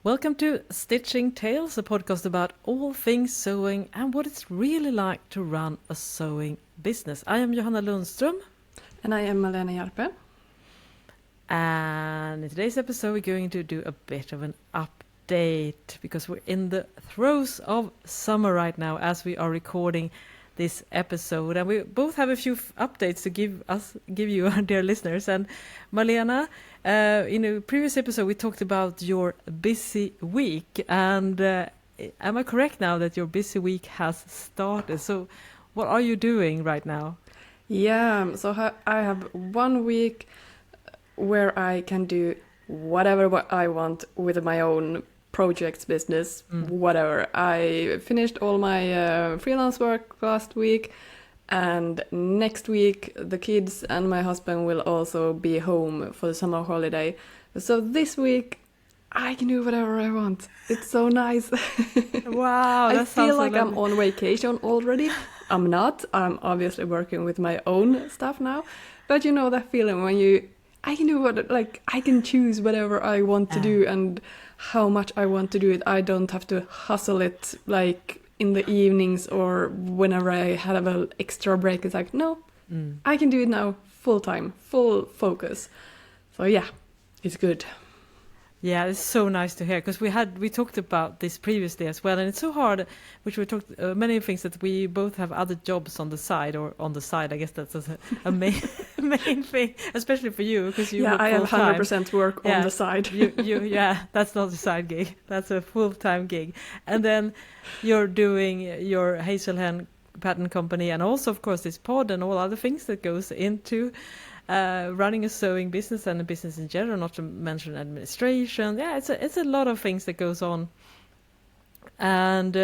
Welcome to Stitching Tales, a podcast about all things sewing and what it's really like to run a sewing business. I am Johanna Lundström. And I am Malena Hjerpe. And in today's episode, we're going to do a bit of an update because we're in the throes of summer right now as we are recording this episode. And we both have a few updates to give you, our dear listeners. And Malena, in a previous episode, we talked about your busy week. And am I correct now that your busy week has started? So what are you doing right now? Yeah, so I have 1 week where I can do whatever I want with my own projects, business, whatever. I finished all my freelance work last week, and next week the kids and my husband will also be home for the summer holiday. So this week I can do whatever I want. It's so nice. Wow, I feel like I'm on vacation already. I'm not. I'm obviously working with my own stuff now. But you know that feeling when I can do I can choose whatever I want to do and how much I want to do it. I don't have to hustle it like in the evenings or whenever I have an extra break. It's like, no, I can do it now full time, full focus. So yeah, it's good. Yeah, it's so nice to hear because we talked about this previously as well, and it's so hard. Which we talked many things that we both have other jobs on the side, or on the side. I guess that's a main thing, especially for you because you. Yeah, work I have full-time. 100% work on the side. Yeah, that's not a side gig. That's a full-time gig, and then you're doing your Hazelhen Pattern company, and also of course this pod and all other things that goes into. Running a sewing business and a business in general, not to mention administration. Yeah, it's a lot of things that goes on. And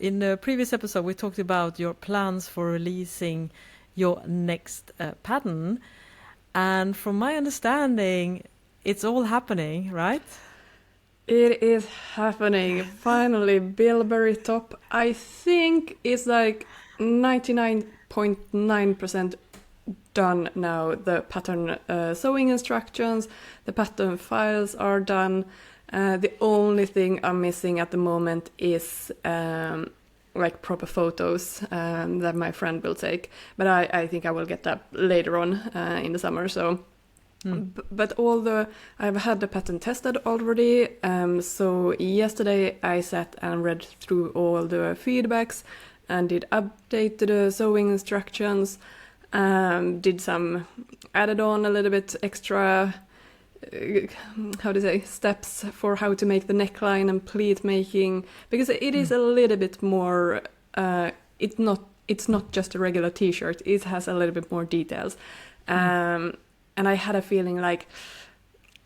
in the previous episode, we talked about your plans for releasing your next pattern. And from my understanding, it's all happening, right? It is happening. Finally, Bilberry top. I think it's like 99.9% done now. The pattern sewing instructions, the pattern files are done. The only thing I'm missing at the moment is like proper photos that my friend will take. But I think I will get that later on in the summer. So, but I've had the pattern tested already. So yesterday I sat and read through all the feedbacks and did update the sewing instructions. Added on a little bit extra, steps for how to make the neckline and pleat making, because it is a little bit more, it's not just a regular t-shirt, it has a little bit more details. And I had a feeling like,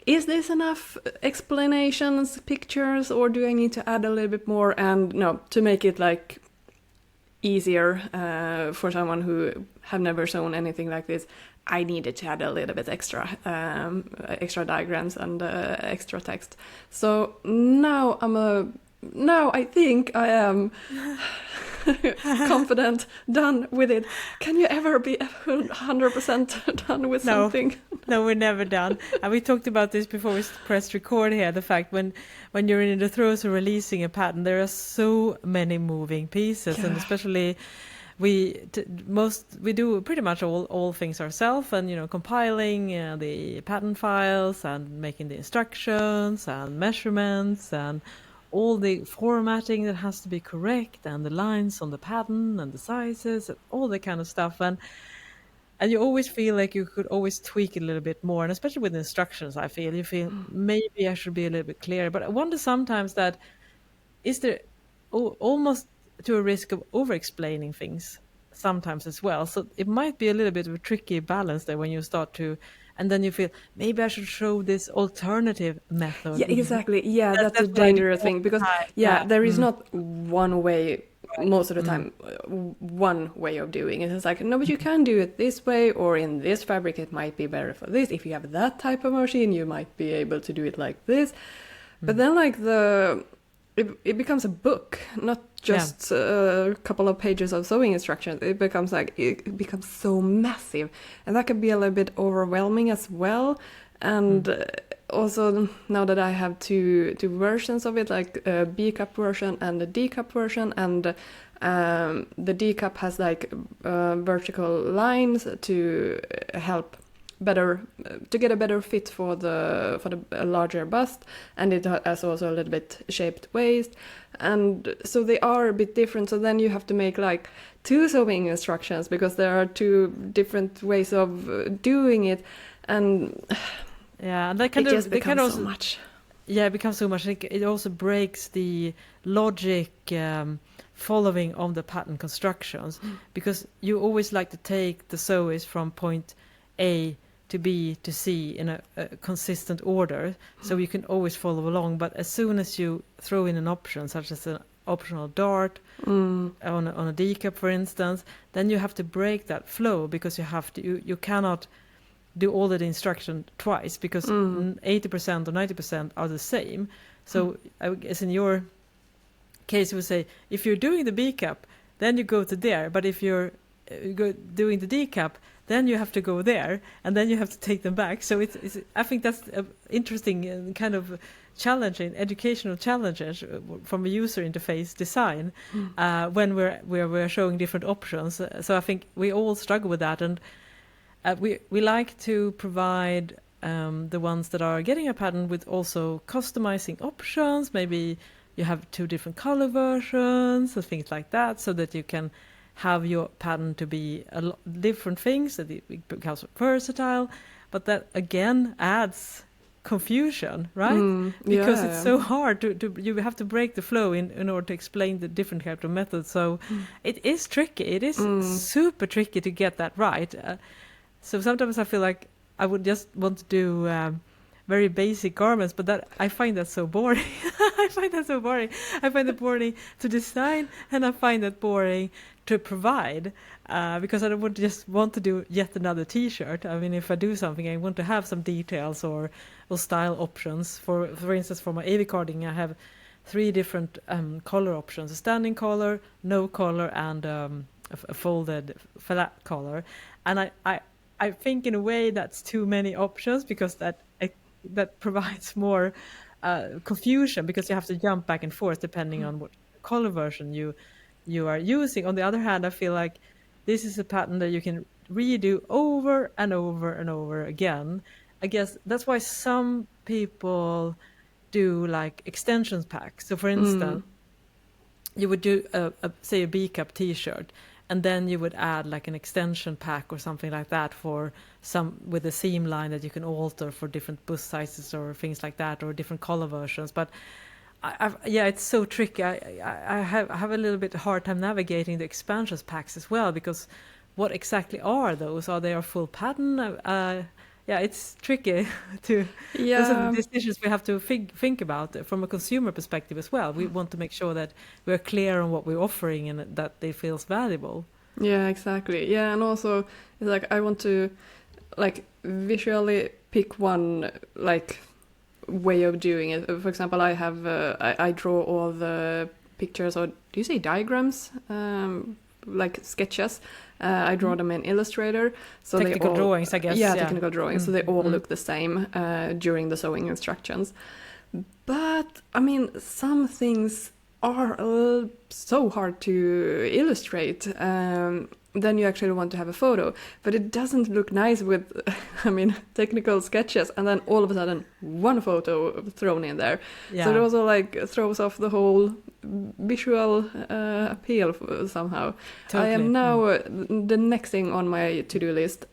is this enough explanations, pictures, or do I need to add a little bit more? And no, to make it like easier for someone who have never sewn anything like this, I needed to add a little bit extra diagrams and extra text. So now I think I am confident, done with it. Can you ever be 100% done with something? No, we're never done. And we talked about this before we pressed record here, the fact when you're in the throes of releasing a pattern, there are so many moving pieces, and especially we do pretty much all things ourselves, and compiling the pattern files and making the instructions and measurements and all the formatting that has to be correct and the lines on the pattern and the sizes and all that kind of stuff, and you always feel like you could always tweak it a little bit more, and especially with instructions, you feel maybe I should be a little bit clearer. But I wonder sometimes that is there almost to a risk of over-explaining things sometimes as well. So it might be a little bit of a tricky balance there when you start to, and then you feel maybe I should show this alternative method. Yeah, exactly. Yeah, that's a dangerous thing because there is not one way. Most of the time, one way of doing it. It's like, no, but you can do it this way, or in this fabric it might be better for this. If you have that type of machine, you might be able to do it like this. But then like it becomes a book, not just a couple of pages of sewing instructions. It becomes so massive, and that can be a little bit overwhelming as well. And also now that I have two versions of it, like a B cup version and a D cup version, and the D cup has like vertical lines to help better to get a better fit for the larger bust, and it has also a little bit shaped waist, and so they are a bit different. So then you have to make like two sewing instructions because there are two different ways of doing it, and and that just becomes so much. Yeah, it becomes so much. It also breaks the logic following of the pattern constructions, because you always like to take the sews from point A to B to C in a consistent order, so you can always follow along. But as soon as you throw in an option, such as an optional dart on a D cup, for instance, then you have to break that flow, because you cannot do all of the instruction twice, because 80% or 90% are the same. So I guess in your case, you would say, if you're doing the B cup, then you go to there, but if you're doing the D cup, then you have to go there, and then you have to take them back. So it's I think that's interesting and kind of challenging, educational challenges from a user interface design when we're showing different options. So I think we all struggle with that, and we like to provide the ones that are getting a pattern with also customizing options. Maybe you have two different color versions or things like that, so that you can have your pattern to be different things, that it becomes versatile. But that again adds confusion, right? Because it's so hard to you have to break the flow in order to explain the different types of methods. So it is tricky. It is super tricky to get that right. So sometimes I feel like I would just want to do very basic garments, but that I find that so boring. I find it boring to design, and I find that boring to provide, because I don't just want to do yet another T-shirt. I mean, if I do something, I want to have some details or style options. For instance, for my AV carding, I have 3 different color options: a standing collar, no collar, and a folded flat collar. And I think in a way that's too many options, because that provides more confusion, because you have to jump back and forth depending on what color version you are using. On the other hand, I feel like this is a pattern that you can redo over and over and over again. I guess that's why some people do like extensions packs. So for instance, you would do say a B cup T-shirt, and then you would add like an extension pack or something like that for some with a seam line that you can alter for different bust sizes or things like that, or different color versions. But it's so tricky. I have a little bit hard time navigating the expansions packs as well, because what exactly are those? Are they a full pattern? It's tricky to. Those are the decisions we have to think about from a consumer perspective as well. We want to make sure that we're clear on what we're offering and that they feels valuable. Yeah, exactly. Yeah, and also it's like I want to like visually pick one like way of doing it. For example, I have I draw all the pictures, or do you say diagrams? Like sketches. I draw them in Illustrator. So technical drawings, I guess. Yeah, technical drawings. So they all look the same during the sewing instructions. But I mean, some things are so hard to illustrate. Then you actually want to have a photo, but it doesn't look nice with, I mean, technical sketches, and then all of a sudden one photo thrown in there. Yeah. So it also like throws off the whole visual appeal somehow. Totally. I am now, the next thing on my to-do list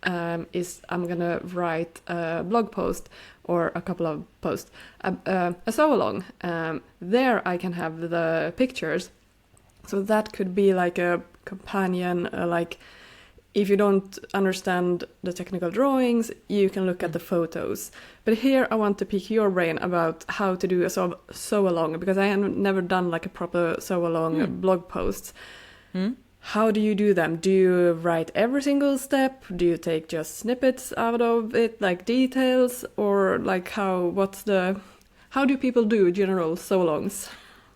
is I'm gonna write a blog post or a couple of posts, a sew-along. There I can have the pictures. So that could be like a companion, like if you don't understand the technical drawings, you can look at the photos. But here I want to pick your brain about how to do a sew-along, because I have never done like a proper sew-along blog post. How do you do them? Do you write every single step? Do you take just snippets out of it, like details? Or like how do people do general sew-alongs?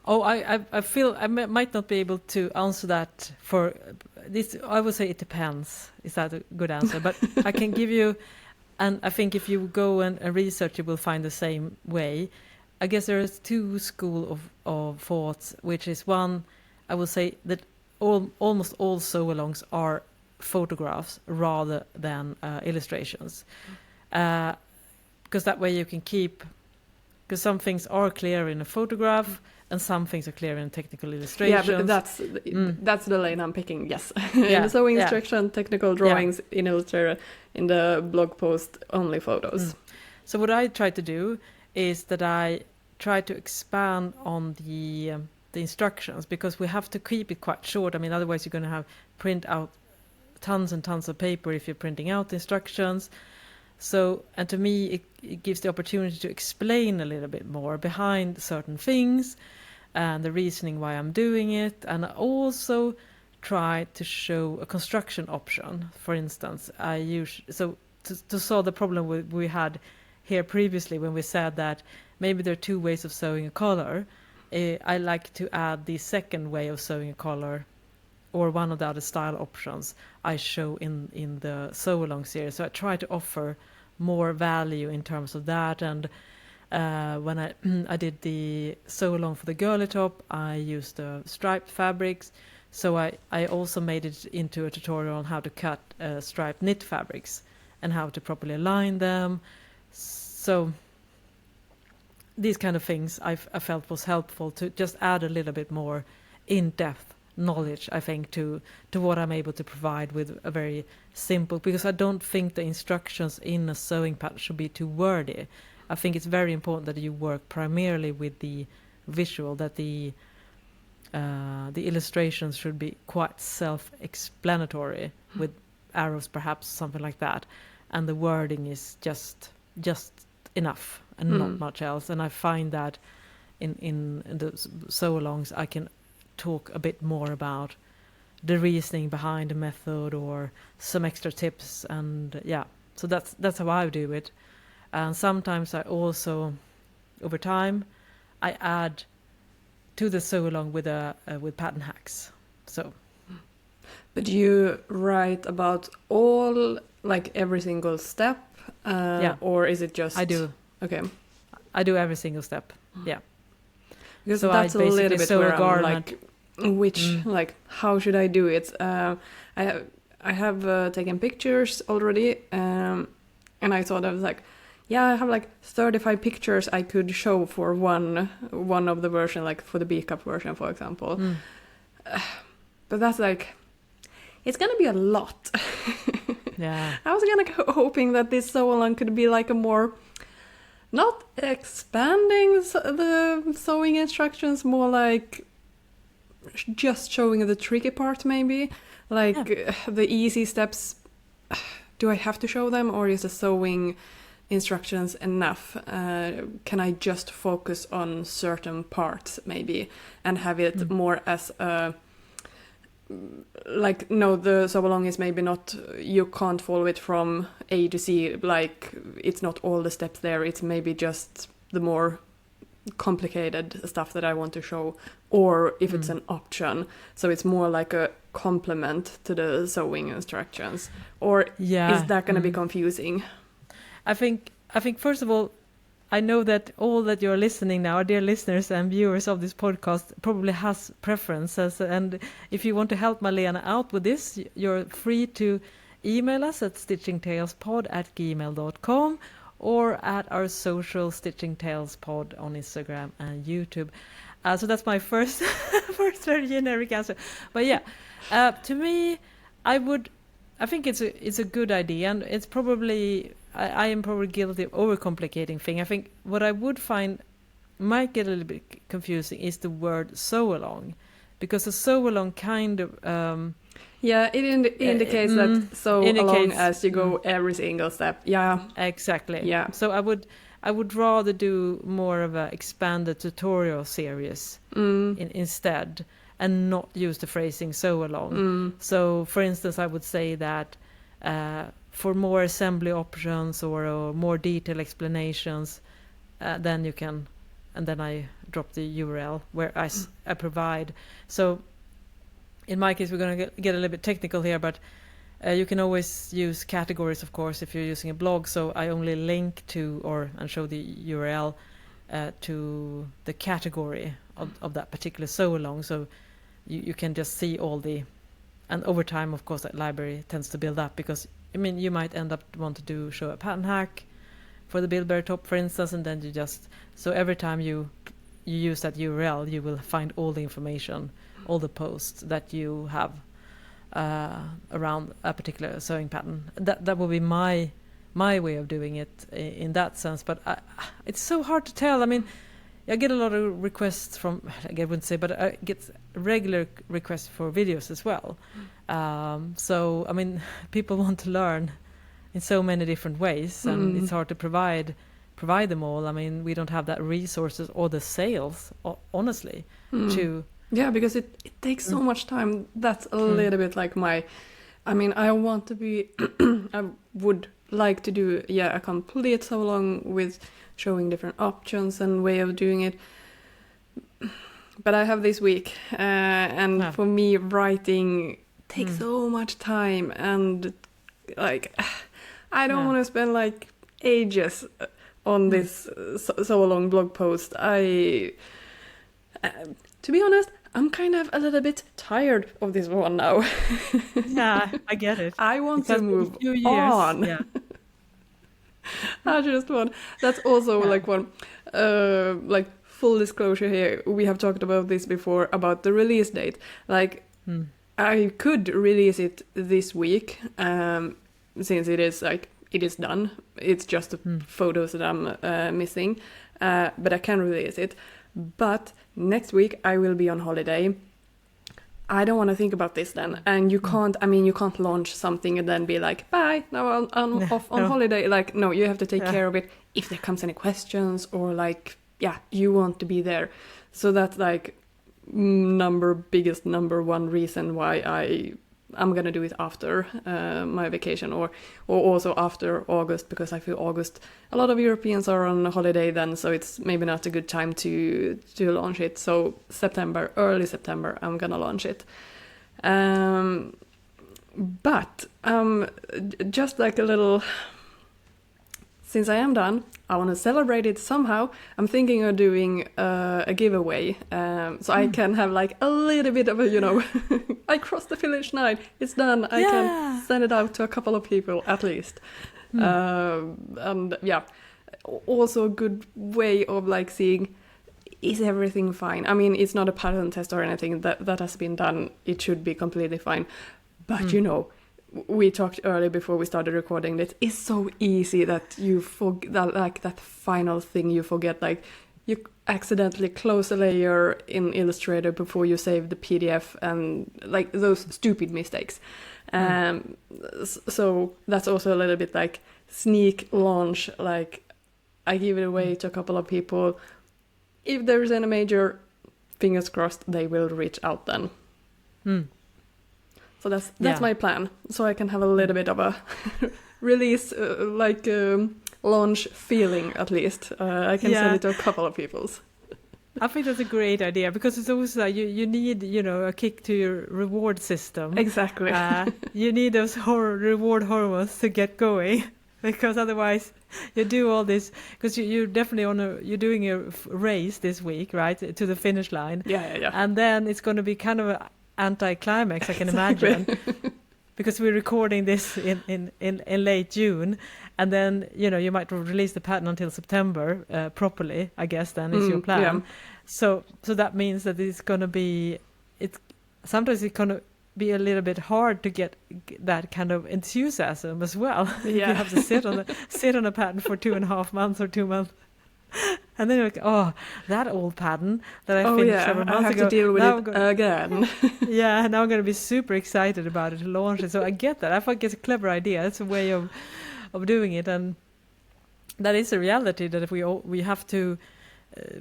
Oh, I feel I might not be able to answer that for this. I would say it depends. Is that a good answer? But I can give you And I think if you go and research, you will find the same way. I guess there is two school of thoughts, which is one, I will say that almost all sew-alongs are photographs rather than illustrations. Because that way you can keep, because some things are clear in a photograph and some things are clear in technical illustrations. Yeah, but that's the lane I'm picking, yes. In the sewing instruction, technical drawings, in Illustrator, in the blog post, only photos. So what I try to do is that I try to expand on the instructions, because we have to keep it quite short. I mean, otherwise you're going to have print out tons and tons of paper if you're printing out the instructions. So, and to me, it gives the opportunity to explain a little bit more behind certain things and the reasoning why I'm doing it. And I also try to show a construction option. For instance, to solve the problem we had here previously when we said that maybe there are two ways of sewing a collar. I like to add the second way of sewing a collar, or one of the other style options I show in the sew-along series. So I try to offer more value in terms of that. And when I did the sew-along for the girly top, I used the striped fabrics. So I also made it into a tutorial on how to cut striped knit fabrics and how to properly align them. So these kind of things I felt was helpful to just add a little bit more in-depth knowledge, I think, to what I'm able to provide with a very simple, because I don't think the instructions in a sewing pattern should be too wordy. I think it's very important that you work primarily with the visual, that the illustrations should be quite self-explanatory, with arrows perhaps, something like that, and the wording is just enough and not much else. And I find that in the sew-alongs I can talk a bit more about the reasoning behind the method or some extra tips, and so that's how I do it. And sometimes I also, over time, I add to the sew-along with pattern hacks. So, but you write about all, like every single step, or is it just? I do. Okay. I do every single step. Yeah. Because so that's a little bit where I'm like, like, how should I do it? I have taken pictures already, and I thought I was like, I have like 35 pictures I could show for one of the version, like for the B-cup version, for example. But that's like, it's gonna be a lot. Yeah. I was hoping that this sew-along could be like a more, not expanding the sewing instructions, more like just showing the tricky part, maybe. Like the easy steps, do I have to show them, or is the sewing instructions enough? Can I just focus on certain parts, maybe, and have it more as a, like, no, the sew-along is maybe not, you can't follow it from A to C, like, it's not all the steps there, it's maybe just the more complicated stuff that I want to show, or if it's an option, so it's more like a complement to the sewing instructions, or is that going to be confusing? I think first of all, I know that all that you're listening now, our dear listeners and viewers of this podcast, probably has preferences, and if you want to help Malena out with this, you're free to email us at stitchingtalespod@gmail.com, or at our social Stitching Tales Pod on Instagram and YouTube. So that's my first very generic answer. But to me, I think it's a good idea, and it's probably, I am probably guilty of overcomplicating things. I think what I would find might get a little bit confusing is the word sew-along, because a sew-along kind of it indicates that along as you go every single step. Exactly. Yeah. So I would rather do more of a expanded tutorial series instead, and not use the phrasing sew-along. So for instance, I would say that for more assembly options or more detailed explanations, then you can, and then I drop the URL where I provide. So in my case, we're going to get a little bit technical here, but You can always use categories, of course, if you're using a blog. So I only link to and show the URL to the category of that particular sew along. So you can just see all the, and over time, of course, that library tends to build up, because I mean, you might end up want to show a pattern hack for the Bilberry top, for instance, and then you just, so every time you use that URL, you will find all the information, all the posts that you have around a particular sewing pattern. That will be my way of doing it in that sense. But it's so hard to tell. I mean, I get a lot of requests from, I wouldn't say, but I get regular requests for videos as well. So, I mean, people want to learn in so many different ways, and it's hard to provide them all. I mean, we don't have that resources or the sales, honestly, to... Yeah, because it takes so much time. That's a little bit like I mean, I want to be, I would like to do, a complete so long with showing different options and way of doing it. But I have this week, and for me, writing takes so much time, and like, I don't want to spend like ages on this so long blog post. To be honest, I'm kind of a little bit tired of this one now. Yeah, I get it. I want to move on. Yeah. I just want. That's also like one, like full disclosure here. We have talked about this before about the release date. Like, I could release it this week, since it is done. It's just the photos that I'm missing, but I can release it. But next week I will be on holiday. I don't want to think about this then. And you can't launch something and then be like, bye, now I'm off on holiday. Like, no, you have to take care of it if there comes any questions, or like, you want to be there. So that's like biggest number one reason why I'm gonna do it after my vacation, or also after August, because I feel August, a lot of Europeans are on holiday then, so it's maybe not a good time to launch it. So early September, I'm gonna launch it. But just like a little, since I am done, I want to celebrate it somehow. I'm thinking of doing a giveaway, so I can have like a little bit of a, I crossed the finish line, it's done. I can send it out to a couple of people at least. And also a good way of like seeing, is everything fine? I mean, it's not a pattern test or anything that has been done. It should be completely fine. But we talked earlier before we started recording that it's so easy that you forget, like that final thing you forget, like you accidentally close a layer in Illustrator before you save the PDF, and like those stupid mistakes. So that's also a little bit like sneak launch, like I give it away to a couple of people. If there's any major, fingers crossed, they will reach out then. So that's my plan. So I can have a little bit of a release, launch feeling at least. I can send it to a couple of people. I think that's a great idea, because it's always like you need, a kick to your reward system. Exactly. You need those reward hormones to get going, because otherwise you do all this, because you're definitely you're doing a race this week, right, to the finish line. Yeah. And then it's going to be kind of a anti-climax, I can imagine, because we're recording this in late June, and then you might release the pattern until September properly, I guess, then is your plan. So that means that it's going to be, sometimes it's going to be a little bit hard to get that kind of enthusiasm as well. You have to sit on a pattern for 2.5 months or 2 months. And then you're like, oh, that old pattern that I finished several months ago. I have to deal with it again. Yeah, now I'm going to be super excited about it to launch it. So I get that. I think it's a clever idea. It's a way of doing it. And that is a reality, that if we have to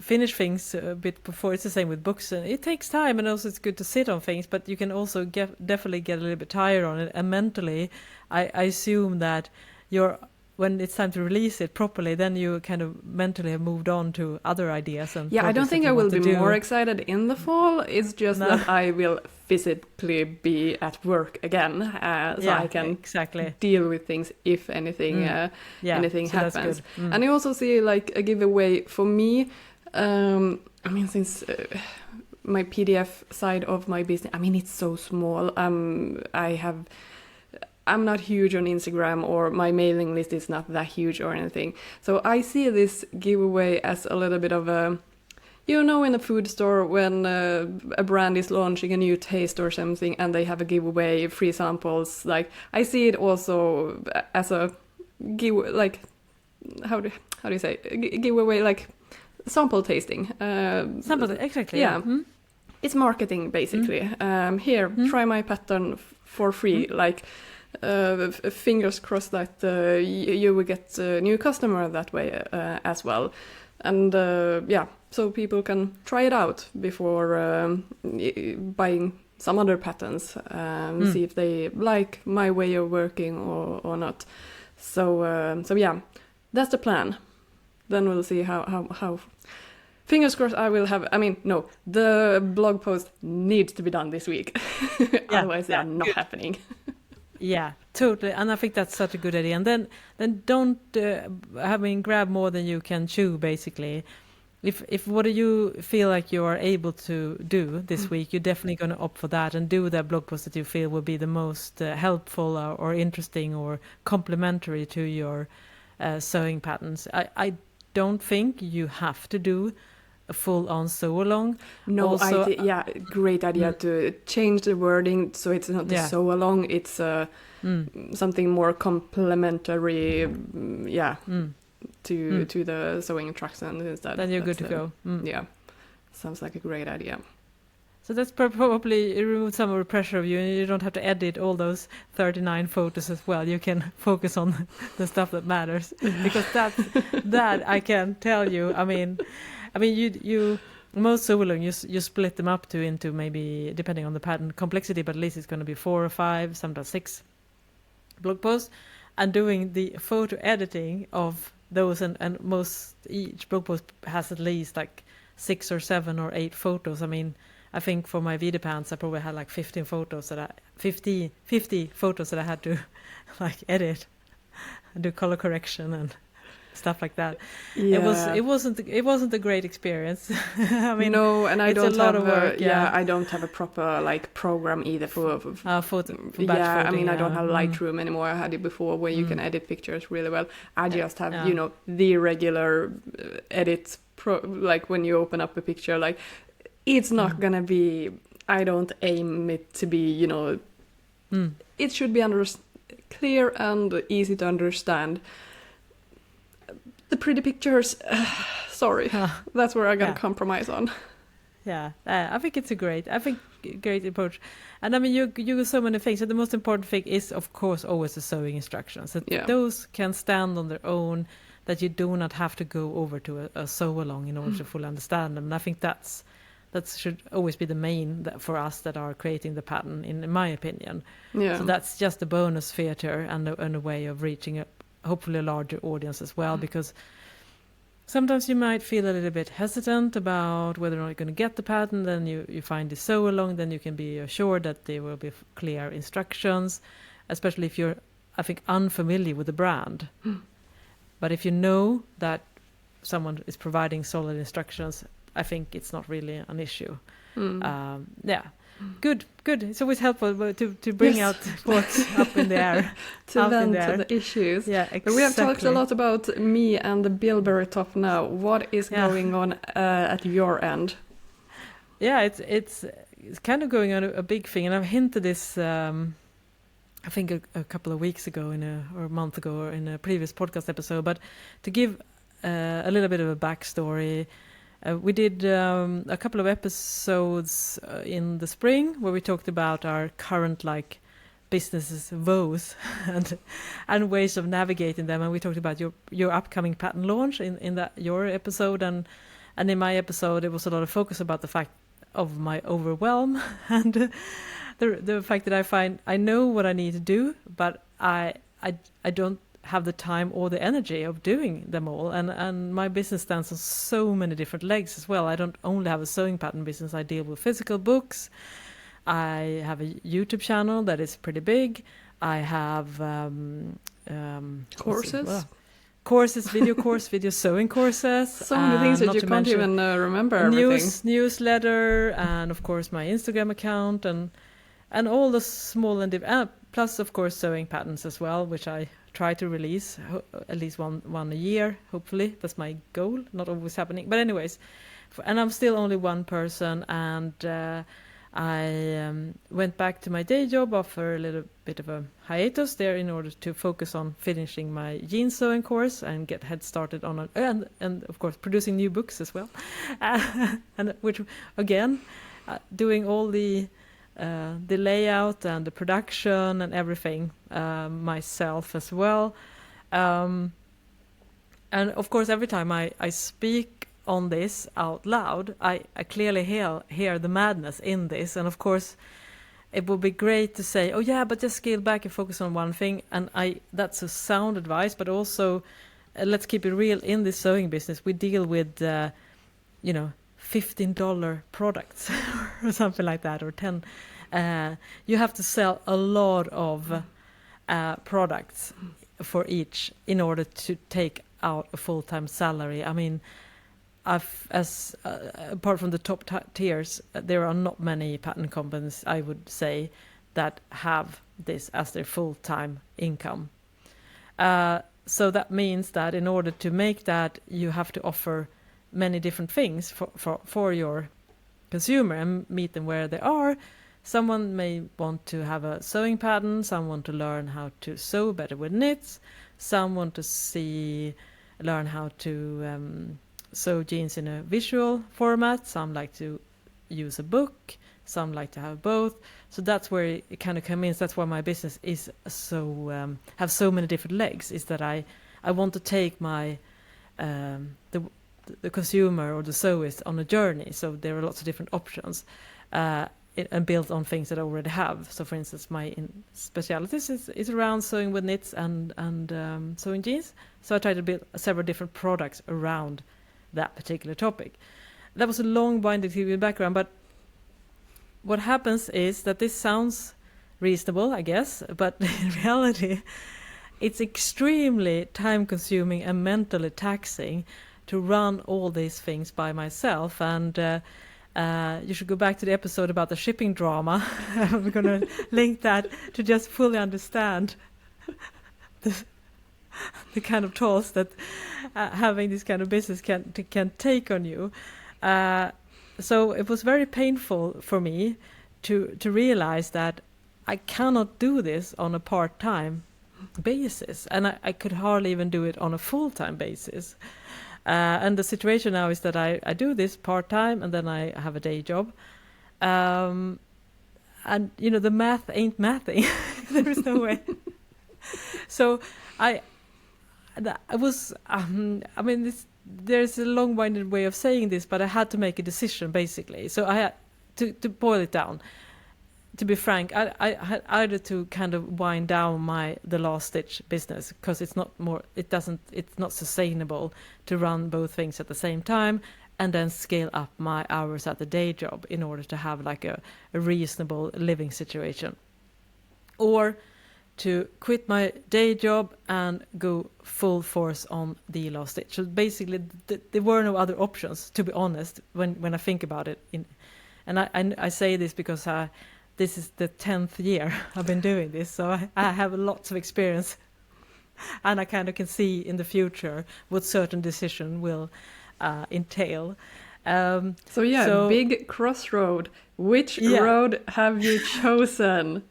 finish things a bit before. It's the same with books. It takes time, and also it's good to sit on things, but you can also definitely get a little bit tired on it. And mentally, I assume that when it's time to release it properly, then you kind of mentally have moved on to other ideas and Yeah, I don't projects think that I you will want be to do. more excited in the fall. It's just No. that I will physically be at work again, so Yeah, I can exactly. deal with things if anything anything so that's happens. good. And I also see like a giveaway for me. I mean, since my PDF side of my business, I mean, it's so small. I'm not huge on Instagram, or my mailing list is not that huge or anything. So I see this giveaway as a little bit of a, you know, in a food store when a brand is launching a new taste or something and they have a giveaway, free samples. Like, I see it also as a give, like, how do you say, giveaway, like sample tasting. Sample, exactly. Yeah. It's marketing basically. Here, try my pattern for free. Like, fingers crossed that you will get a new customer that way as well. And so people can try it out before buying some other patterns, see if they like my way of working or not. So yeah, that's the plan. Then we'll see how. Fingers crossed I will have, I mean, no, the blog post needs to be done this week. Otherwise they are not happening. Yeah, totally. And I think that's such a good idea. And then don't grab more than you can chew, basically. If what do you feel like you are able to do this week, you're definitely going to opt for that and do that blog post that you feel will be the most helpful or interesting or complementary to your sewing patterns. I don't think you have to do a full-on sew-along. No, also, great idea to change the wording so it's not a sew-along, it's something more complementary, to the sewing instructions instead. Then you're good to go. Yeah, sounds like a great idea. So that's probably remove some of the pressure of you, and you don't have to edit all those 39 photos as well. You can focus on the stuff that matters, because that I can tell you. I mean, you most sew-along you split them up into maybe, depending on the pattern complexity, but at least it's going to be 4 or 5, sometimes 6 blog posts, and doing the photo editing of those, and most each blog post has at least like 6 or 7 or 8 photos. I mean, I think for my Vida pants I probably had like 50 photos that I had to like edit and do color correction and stuff like that. Yeah. It wasn't a great experience. I mean, no, and I don't have work, I don't have a proper like program either for batch photing, I mean, I don't have Lightroom anymore. I had it before where you can edit pictures really well. I just have the regular edits like when you open up a picture, like it's not gonna be, I don't aim it to be, it should be clear and easy to understand. The pretty pictures, sorry, that's where I gotta compromise on. Yeah, I think it's a great approach. And I mean, you do so many things. So the most important thing is, of course, always the sewing instructions. That those can stand on their own, that you do not have to go over to a sew-along in order to fully understand them. And I think that should always be the main for us that are creating the pattern, in my opinion. Yeah. So that's just a bonus feature and a way of reaching hopefully a larger audience as well, because sometimes you might feel a little bit hesitant about whether or not you're going to get the pattern. Then you find the sew-along, then you can be assured that there will be clear instructions, especially if you're, I think, unfamiliar with the brand. But if you know that someone is providing solid instructions, I think it's not really an issue. Good. It's always helpful to bring out what's up in the air. To vent to the issues. Yeah, exactly. But we have talked a lot about me and the Bilberry top now. What is going on at your end? Yeah, it's kind of going on a big thing, and I've hinted this I think a couple of weeks ago or a month ago or in a previous podcast episode, but to give a little bit of a backstory, we did a couple of episodes in the spring where we talked about our current businesses' woes and ways of navigating them, and we talked about your upcoming pattern launch in your episode, and in my episode it was a lot of focus about the fact of my overwhelm and the fact that I know what I need to do, but I don't have the time or the energy of doing them all. And my business stands on so many different legs as well. I don't only have a sewing pattern business. I deal with physical books. I have a YouTube channel that is pretty big. I have courses, video sewing courses. So many things that you can't even remember everything. Newsletter, and of course my Instagram account, and all the small and plus of course sewing patterns as well, which I try to release at least one a year. Hopefully, that's my goal. Not always happening, but anyways, and I'm still only one person, and I went back to my day job after a little bit of a hiatus there in order to focus on finishing my jeans sewing course and get head started on and of course producing new books as well, and which again doing all the layout and the production and everything myself as well, and of course every time I speak on this out loud, I clearly hear the madness in this, and of course it would be great to say, oh yeah, but just scale back and focus on one thing, and that's a sound advice, but also let's keep it real. In this sewing business we deal with $15 products or something like that, or 10. You have to sell a lot of products for each in order to take out a full-time salary. I mean, apart from the top tiers, there are not many pattern companies, I would say, that have this as their full-time income. So that means that in order to make that, you have to offer many different things for your consumer and meet them where they are. Someone may want to have a sewing pattern, some want to learn how to sew better with knits, some want to learn how to sew jeans in a visual format, some like to use a book, some like to have both. So that's where it kind of comes in. That's why my business is so have so many different legs, is that I want to take my the consumer or the sewist on a journey. So there are lots of different options and build on things that I already have. So for instance, my specialities is around sewing with knits and sewing jeans. So I try to build several different products around that particular topic. That was a long-winded background, but what happens is that this sounds reasonable, I guess, but in reality, it's extremely time-consuming and mentally taxing to run all these things by myself. And you should go back to the episode about the shipping drama. I'm going to link that to just fully understand the kind of tolls that having this kind of business can take on you. So it was very painful for me to realize that I cannot do this on a part-time basis, and I could hardly even do it on a full-time basis. And the situation now is that I do this part-time and then I have a day job. And, the math ain't mathing. There is no way. So there's a long-winded way of saying this, but I had to make a decision, basically. So I had to boil it down. To be frank, I had either to kind of wind down the last-ditch business, because it's not sustainable to run both things at the same time, and then scale up my hours at the day job in order to have like a reasonable living situation, or to quit my day job and go full force on the last ditch. So basically, there were no other options, to be honest, when I think about it. And I say this because this is the 10th year I've been doing this, so I have lots of experience, and I kind of can see in the future what certain decision will entail. So big crossroad. Which road have you chosen?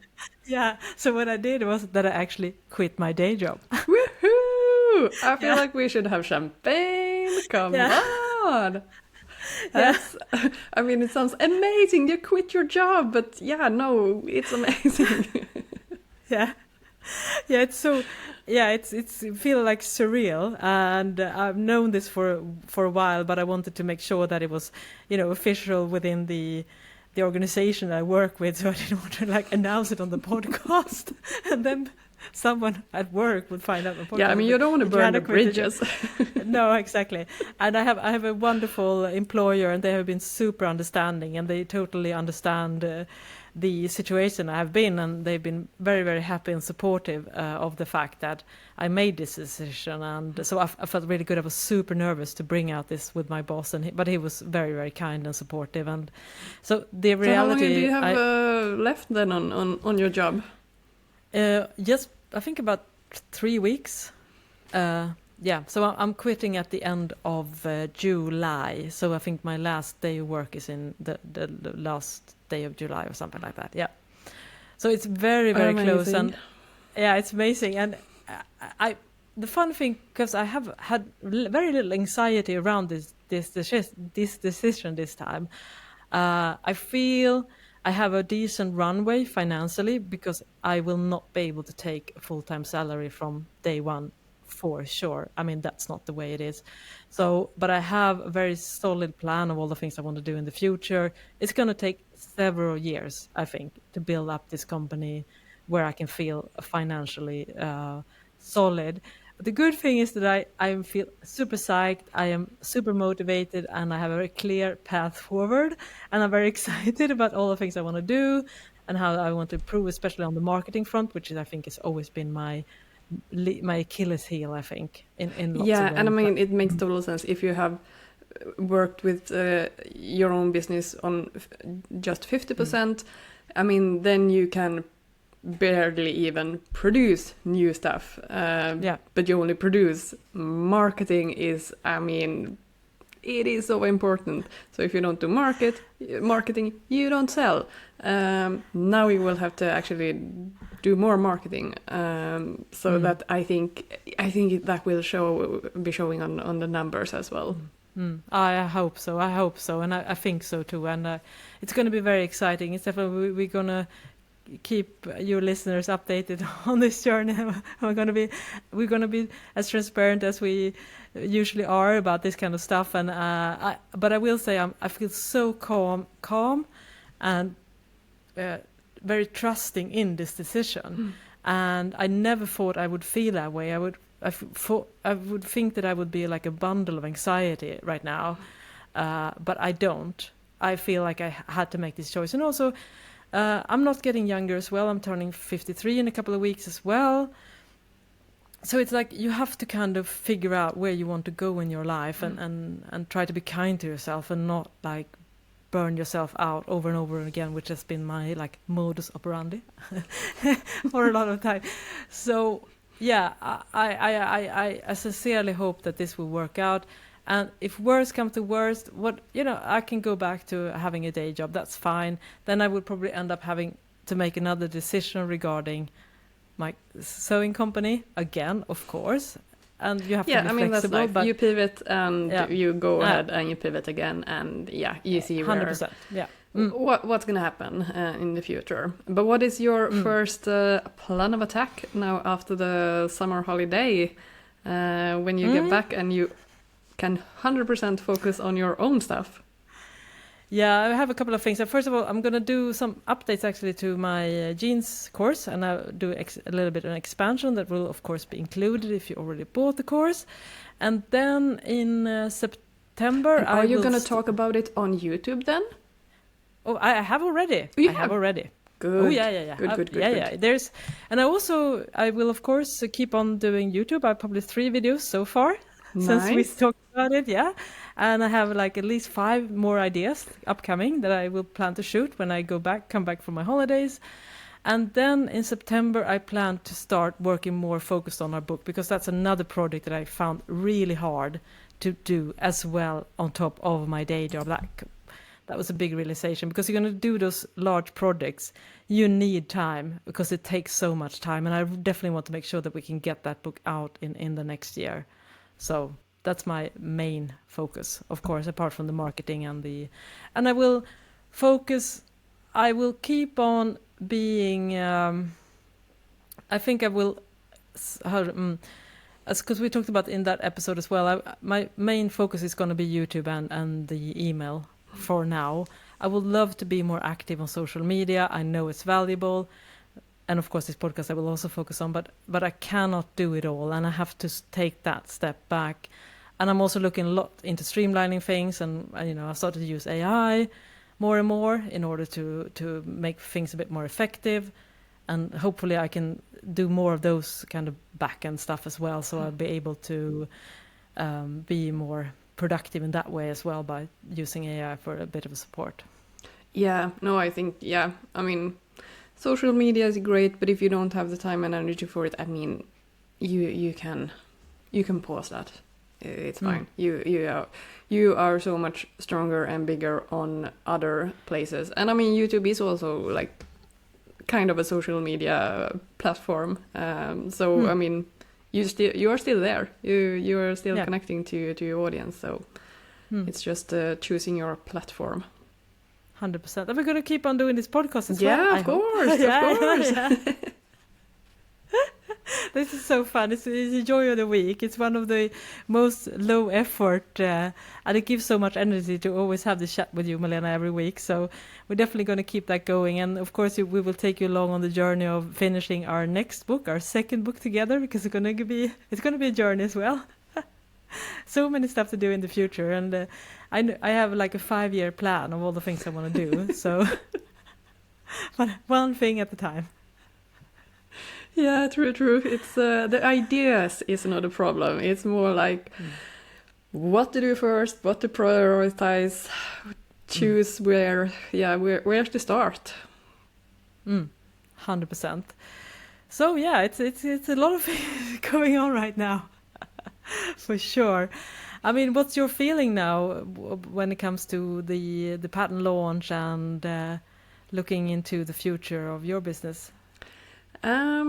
Yeah, so what I did was that I actually quit my day job. Woohoo! I feel like we should have champagne. Come on! That's, it sounds amazing. You quit your job, but it's amazing. It's feel like surreal, and I've known this for a while, but I wanted to make sure that it was, official within the organization I work with, so I didn't want to announce it on the podcast and then someone at work would find out my podcast. Yeah, I mean, you don't want to burn the bridges. No, exactly. And I have a wonderful employer, and they have been super understanding, and they totally understand the situation I have been, and they've been very, very happy and supportive of the fact that I made this decision. And so I felt really good. I was super nervous to bring out this with my boss, but he was very, very kind and supportive. And so the reality. So how long do you have left then on your job? Just I think about 3 weeks. Yeah, so I'm quitting at the end of July. So I think my last day of work is in the last day of July or something like that. Yeah. So it's very, very close, and yeah, it's amazing. And the fun thing, because I have had very little anxiety around this decision this time. I feel I have a decent runway financially because I will not be able to take a full-time salary from day one. For sure. I mean, that's not the way it is. So, but I have a very solid plan of all the things I want to do in the future. It's going to take several years, I think, to build up this company where I can feel financially solid. But the good thing is that I feel super psyched, I am super motivated, and I have a very clear path forward. And I'm very excited about all the things I want to do and how I want to improve, especially on the marketing front, which I think has always been my Achilles heel, I think, in lots of ways. And I mean, it makes total sense if you have worked with your own business on just 50%. I mean, then you can barely even produce new stuff. But you only produce. Marketing is, I mean, it is so important. So if you don't do marketing, you don't sell. Now you will have to actually do more marketing. That I think that will be showing on the numbers as well. I hope so, and I think so too. And it's going to be very exciting. It's definitely we're going to keep your listeners updated on this journey. We're going to be as transparent as we usually are about this kind of stuff. And but I will say I feel so calm and very trusting in this decision. And I never thought I would feel that way. I would think that I would be like a bundle of anxiety right now, but I don't. I feel like I had to make this choice. And also, I'm not getting younger as well. I'm turning 53 in a couple of weeks as well. So it's like you have to kind of figure out where you want to go in your life and try to be kind to yourself and not like burn yourself out over and over again, which has been my like modus operandi for a lot of time. So yeah, I sincerely hope that this will work out. And if worst comes to worst, I can go back to having a day job. That's fine. Then I would probably end up having to make another decision regarding my sewing company again, of course. And you have to be flexible. Yeah, I mean, that's life. But you pivot and you go ahead and you pivot again, and you see where 100%. Yeah. What's going to happen in the future. But what is your first plan of attack now after the summer holiday, when you get back and you can 100% focus on your own stuff? Yeah, I have a couple of things. First of all, I'm going to do some updates actually to my jeans course, and I'll do a little bit of an expansion that will, of course, be included if you already bought the course. And then in September, are you going to talk about it on YouTube then? Oh, I have already. I have already. Good. Oh yeah. Good. Yeah. I will of course keep on doing YouTube. I published 3 videos so far. Nice. Since we talked about it, and I have like at least 5 more ideas upcoming that I will plan to shoot when I come back from my holidays. And then in September I plan to start working more focused on our book, because that's another project that I found really hard to do as well on top of my day job. That was a big realization, because you're going to do those large projects, you need time, because it takes so much time, and I definitely want to make sure that we can get that book out in the next year. So that's my main focus, of course, apart from the marketing and I will keep on being, I think I will, because we talked about in that episode as well, my main focus is going to be YouTube and the email for now. I would love to be more active on social media. I know it's valuable. and of course this podcast I will also focus on, but I cannot do it all, and I have to take that step back. And I'm also looking a lot into streamlining things, and I started to use AI more and more in order to make things a bit more effective, and hopefully I can do more of those kind of back-end stuff as well, so I'll be able to be more productive in that way as well by using AI for a bit of a support. Yeah, no, I think, I mean, social media is great, but if you don't have the time and energy for it, I mean, you can pause that. It's fine. You are so much stronger and bigger on other places. And I mean, YouTube is also like kind of a social media platform. So I mean, you are still there. You are still connecting to your audience. So it's just choosing your platform. 100%. And we're going to keep on doing this podcast as well. Yeah, of course. Of course. This is so fun. It's the joy of the week. It's one of the most low effort, and it gives so much energy to always have this chat with you, Malena, every week. So we're definitely going to keep that going. And of course, we will take you along on the journey of finishing our next book, our second book together, because it's going to be a journey as well. So many stuff to do in the future, and I have like a 5-year plan of all the things I want to do. So, but one thing at a time. Yeah, true. It's the ideas is not a problem. It's more like what to do first, what to prioritize, choose where to start. 100%. So yeah, it's a lot of things going on right now, for sure. I mean, what's your feeling now when it comes to the pattern launch and looking into the future of your business? I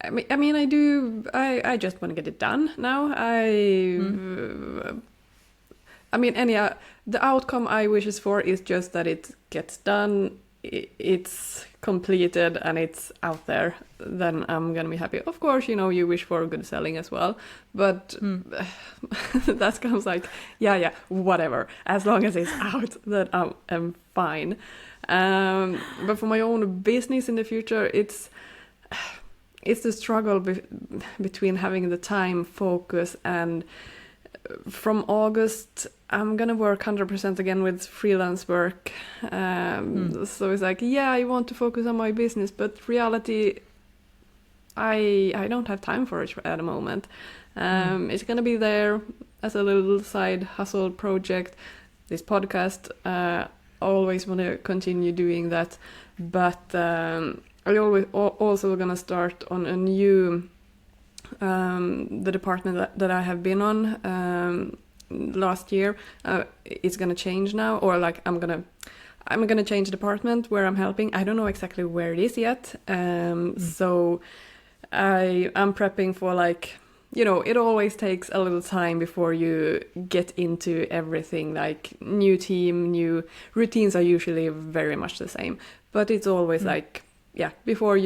mean, I just want to get it done now. I mean, the outcome I wishes for is just that it gets done, it's completed, and it's out there. Then I'm gonna be happy. Of course, you wish for good selling as well, but that comes like, whatever. As long as it's out, then I'm fine. But for my own business in the future, it's the struggle between having the time, focus, and from August I'm gonna work 100% again with freelance work. So it's like, I want to focus on my business, but reality, I don't have time for it at the moment. It's gonna be there as a little side hustle project. This podcast, always want to continue doing that, but I also gonna start on a new the department that I have been on last year. It's gonna change now, or like I'm gonna change department where I'm helping. I don't know exactly where it is yet. So I'm prepping for like, it always takes a little time before you get into everything, like new team, new routines are usually very much the same, but it's always like, before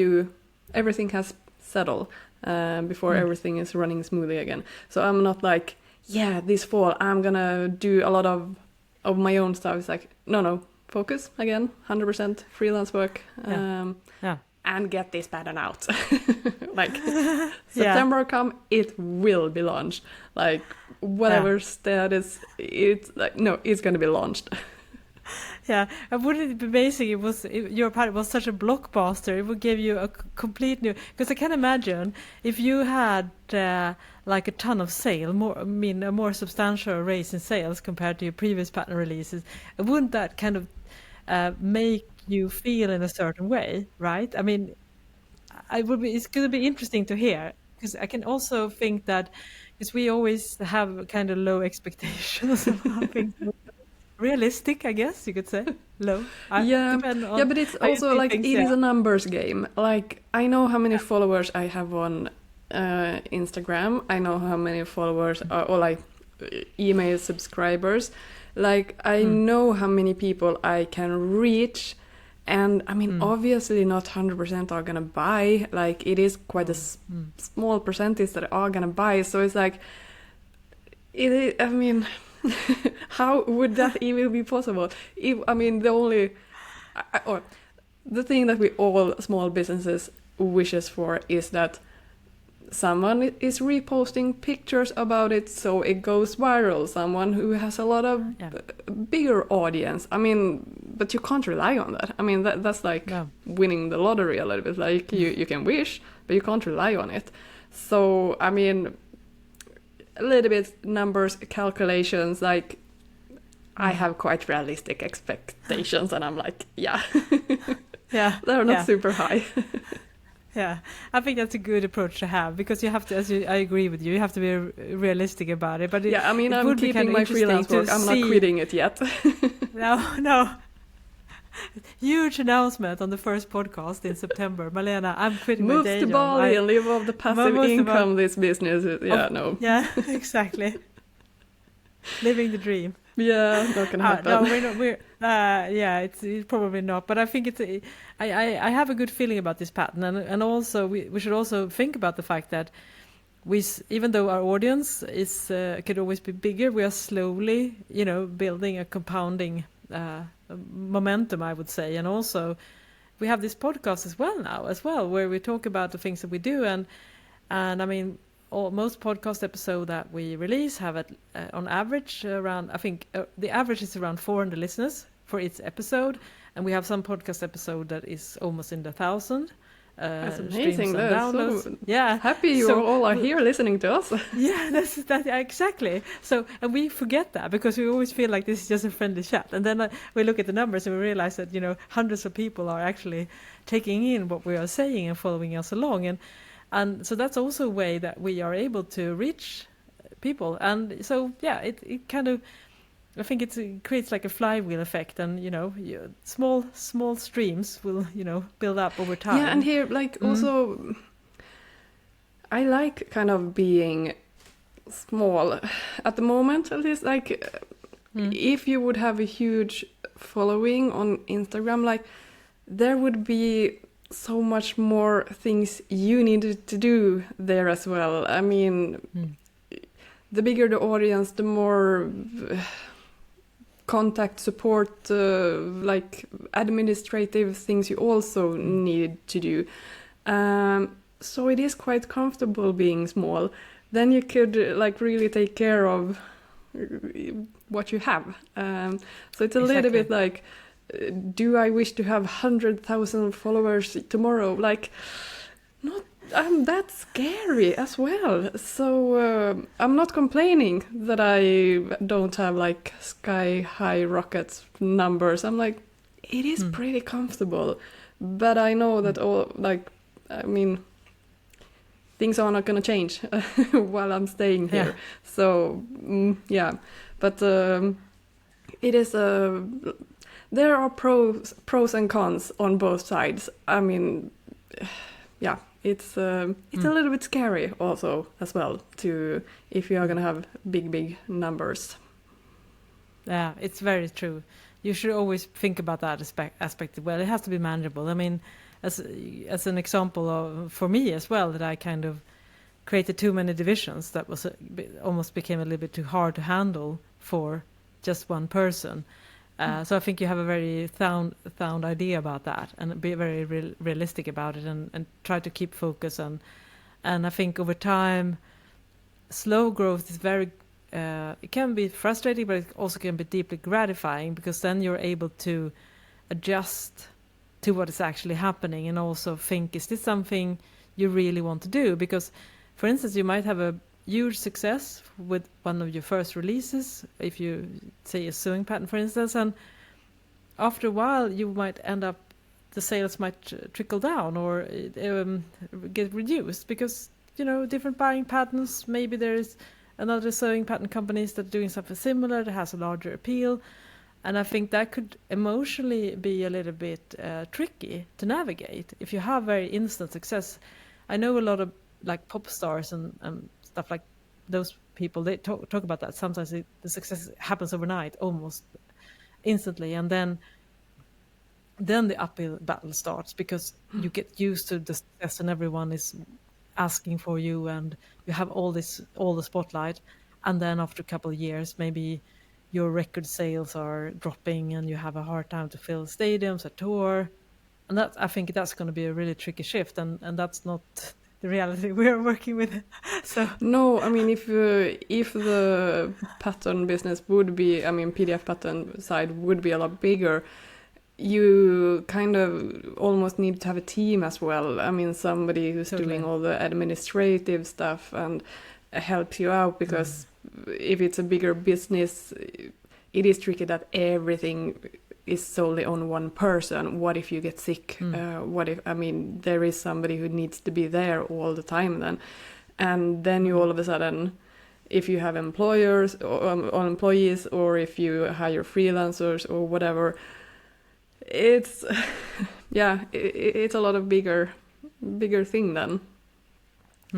everything has settled, before everything is running smoothly again. So I'm not like, this fall I'm gonna do a lot of my own stuff. It's like, no, focus again, 100% freelance work. And get this pattern out. Like September come, it will be launched. Like whatever status, it's like, no, it's going to be launched. Yeah, and wouldn't it be amazing if your pattern was such a blockbuster? It would give you a complete new. Because I can imagine if you had like a ton of sale, a more substantial raise in sales compared to your previous pattern releases. Wouldn't that kind of make you feel in a certain way, right? I mean, it's going to be interesting to hear, because I can also think that because we always have kind of low expectations of how things look. Realistic, I guess you could say. Low. But it's also like it is a numbers game. Like I know how many followers I have on Instagram. I know how many followers or like email subscribers. Like I know how many people I can reach. And I mean, obviously not 100% are gonna buy. Like it is quite a small percentage that are gonna buy. So it's like, I mean, how would that even be possible? The only, the thing that we all small businesses wishes for is that someone is reposting pictures about it so it goes viral, someone who has a lot of bigger audience. I mean, but you can't rely on that. I mean, that's like winning the lottery a little bit. Like you can wish, but you can't rely on it. So I mean, a little bit numbers, calculations, like I have quite realistic expectations, and I'm like, they're not super high. Yeah, I think that's a good approach to have, because you have to, I agree with you, you have to be realistic about it. But I mean, I'm keeping my freelance work. I'm not quitting it yet. No. Huge announcement on the first podcast in September. Malena, I'm quitting my day job. Moves to Bali and live off the passive income this business. Yeah, exactly. Living the dream. Yeah, not gonna happen. No, it's probably not. But I think I have a good feeling about this pattern, and also we should also think about the fact that even though our audience could always be bigger, we are slowly, building a compounding momentum, I would say. And also we have this podcast as well, where we talk about the things that we do, and I mean, most podcast episodes that we release have on average around, I think the average is around 400 listeners for each episode, and we have some podcast episode that is almost in the 1,000 that's amazing. Downloads. So happy you all are here listening to us. Yeah, that's exactly. So, and we forget that because we always feel like this is just a friendly chat, and then we look at the numbers and we realize that hundreds of people are actually taking in what we are saying and following us along, and so that's also a way that we are able to reach people. And so it kind of, I think it creates like a flywheel effect, and small streams will build up over time. Yeah, and here also I like kind of being small at the moment, at least. If you would have a huge following on Instagram, like there would be so much more things you needed to do there as well. I mean, the bigger the audience, the more contact support, like administrative things you also need to do. So it is quite comfortable being small. Then you could really take care of what you have. So it's a little bit like, do I wish to have 100,000 followers tomorrow? Like, not. That's scary as well. So I'm not complaining that I don't have like sky high rockets numbers. I'm like, it is pretty comfortable, but I know that things are not gonna change while I'm staying here. So but it is there are pros and cons on both sides. I mean, it's a little bit scary also as well, if you are gonna have big numbers. Yeah, it's very true. You should always think about that aspect. Well, it has to be manageable. I mean, as an example for me as well, that I kind of created too many divisions that almost became a little bit too hard to handle for just one person. So I think you have a very sound idea about that, and be very realistic about it, and try to keep focus on. And I think over time, slow growth is very. It can be frustrating, but it also can be deeply gratifying, because then you're able to adjust to what is actually happening, and also think, is this something you really want to do? Because, for instance, you might have a huge success with one of your first releases, if you say a sewing pattern, for instance, and after a while you might end up, the sales might trickle down or get reduced, because different buying patterns, maybe there is another sewing pattern companies that are doing something similar that has a larger appeal, and I think that could emotionally be a little bit tricky to navigate if you have very instant success. I know a lot of like pop stars and stuff like those people, they talk about that. Sometimes the success happens overnight, almost instantly, and then the uphill battle starts, because you get used to the success and everyone is asking for you, and you have all the spotlight, and then after a couple of years, maybe your record sales are dropping and you have a hard time to fill stadiums or tour, And that, I think that's going to be a really tricky shift, and that's not the reality we are working with. So No, I mean, if the pattern business would be, I mean, PDF pattern side would be a lot bigger, you kind of almost need to have a team as well. I mean, somebody who's Totally. doing all the administrative stuff and helps you out, because if it's a bigger business, it is tricky that everything is solely on one person. What if you get sick? What if, I mean, there is somebody who needs to be there all the time then. And then you all of a sudden, if you have employers or employees, or if you hire freelancers or whatever, it's it's a lot of bigger thing then.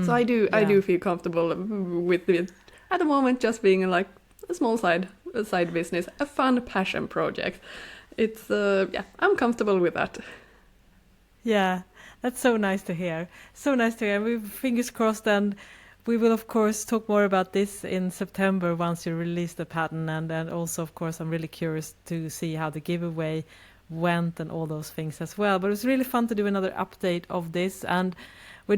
So I do feel comfortable with it at the moment, just being like a small side business, a fun passion project. It's I'm comfortable with that. Yeah, that's so nice to hear. So nice to hear. We fingers crossed, and we will of course talk more about this in September once you release the pattern, and also of course I'm really curious to see how the giveaway went and all those things as well. But it was really fun to do another update of this, and we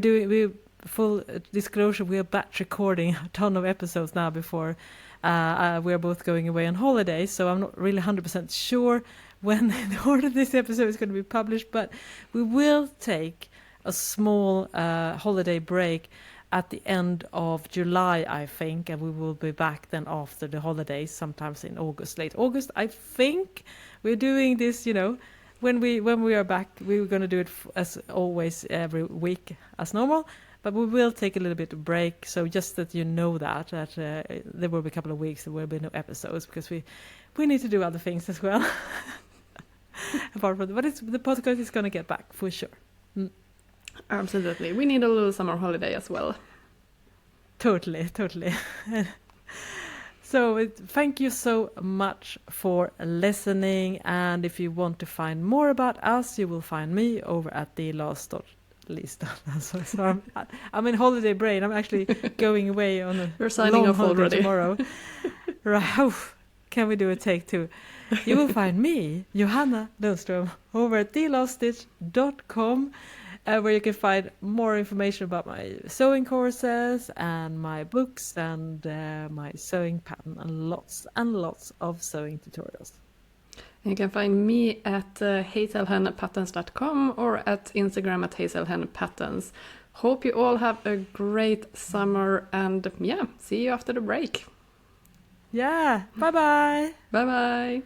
full disclosure, we are batch recording a ton of episodes now before we are both going away on holiday, so I'm not really 100% sure when in order this episode is going to be published, but we will take a small holiday break at the end of July, I think, and we will be back then after the holidays, sometimes in August, late August, I think. We're doing this, when we are back, we're going to do it as always every week as normal, but we will take a little bit of break. So just that you know that there will be a couple of weeks there will be no episodes, because we need to do other things as well. Apart from that, but the podcast is going to get back for sure. Absolutely, we need a little summer holiday as well. Totally. So thank you so much for listening, and if you want to find more about us, you will find me over at the.list. So I'm in holiday brain. I'm actually going away on a We're signing long off holiday already. tomorrow. Right. Can we do a take two? You will find me, Johanna Lundström, over at thelaststitch.com, where you can find more information about my sewing courses and my books and my sewing pattern and lots of sewing tutorials. You can find me at hazelhenpatterns.com or at Instagram at Hazelhen Patterns. Hope you all have a great summer, and see you after the break. Yeah, bye-bye. Bye bye.